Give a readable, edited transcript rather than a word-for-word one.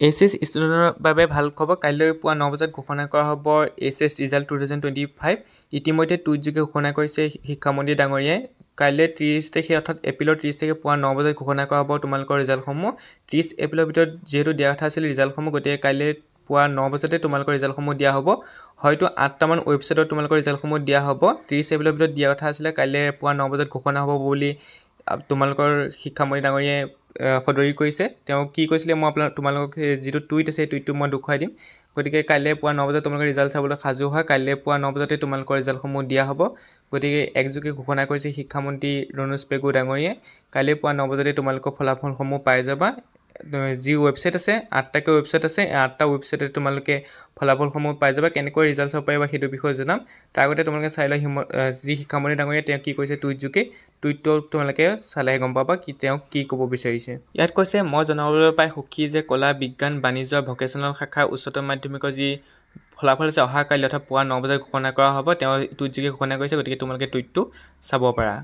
HS ষ্টুডেণ্টৰ বাবে ভাল খবৰ, কাইলৈ পুৱা 9 বজাত ঘোষণা কৰা হ'ব এইচএছ ৰিজাল্ট 2025। ইতিমধ্যে টুইটযোগে ঘোষণা কৰিছে শিক্ষামন্ত্ৰী ডাঙৰীয়াই। কাইলৈ 30 তাৰিখে অৰ্থাৎ এপ্ৰিলৰ 30 তাৰিখে পুৱা 9 বজাত ঘোষণা কৰা হ'ব তোমালোকৰ ৰিজাল্টসমূহ। 30 এপ্ৰিলৰ ভিতৰত যিহেতু দিয়া কথা আছিল ৰিজাল্টসমূহ, গতিকে কাইলৈ পুৱা 9 বজাতে তোমালোকৰ ৰিজাল্টসমূহ দিয়া হ'ব। হয়তো 8টামান ৱেবছাইটত তোমালোকৰ ৰিজাল্টসমূহ দিয়া হ'ব। 30 এপ্ৰিলৰ ভিতৰত দিয়া কথা আছিলে, কাইলৈ পুৱা 9 বজাত ঘোষণা হ'ব বুলি তোমালোকৰ শিক্ষামন্ত্ৰী ডাঙৰীয়াই সদৰি কৰিছে। তেওঁ কি কৈছিলে মই তোমালোকক যিটো টুইট আছে সেই টুইটটো মই দেখুৱাই দিম। গতিকে কাইলৈ পুৱা 9 বজাত তোমালোকে ৰিজাল্ট চাবলৈ সাজু হোৱা। কাইলৈ পুৱা 9 বজাতে তোমালোকৰ ৰিজাল্টসমূহ দিয়া হ'ব। গতিকে একযোগে ঘোষণা কৰিছে শিক্ষামন্ত্ৰী ৰণোজ পেগু ডাঙৰীয়াই। কাইলৈ পুৱা 9 বজাতে তোমালোকৰ ফলাফলসমূহ পাই যাবা। যি ৱেবছাইট আছে 8টাকৈ ৱেবছাইট আছে, 8টা ৱেবছাইটে তোমালোকে ফলাফলসমূহ পাই যাবা। কেনেকৈ ৰিজাল্ট চাব পাৰিবা সেইটো বিষয়ে জনাম। তাৰ আগতে তোমালোকে চাই লোৱা যি শিক্ষামন্ত্ৰী ডাঙৰীয়াই তেওঁ কি কৈছে টুইটযোগে। টুইটটো তোমালোকে চালেহে গম পাবা তেওঁ কি ক'ব বিচাৰিছে। ইয়াত কৈছে, মই জনাবলৈ পাই সুখী যে কলা, বিজ্ঞান, বাণিজ্য, ভকেচনেল শাখাৰ উচ্চতৰ মাধ্যমিকৰ যি ফলাফল আছে অহা কাইলৈ অৰ্থাৎ পুৱা 9 বজাত ঘোষণা কৰা হ'ব। তেওঁ টুইটযোগে ঘোষণা কৰিছে, গতিকে তোমালোকে টুইটটো চাব পাৰা।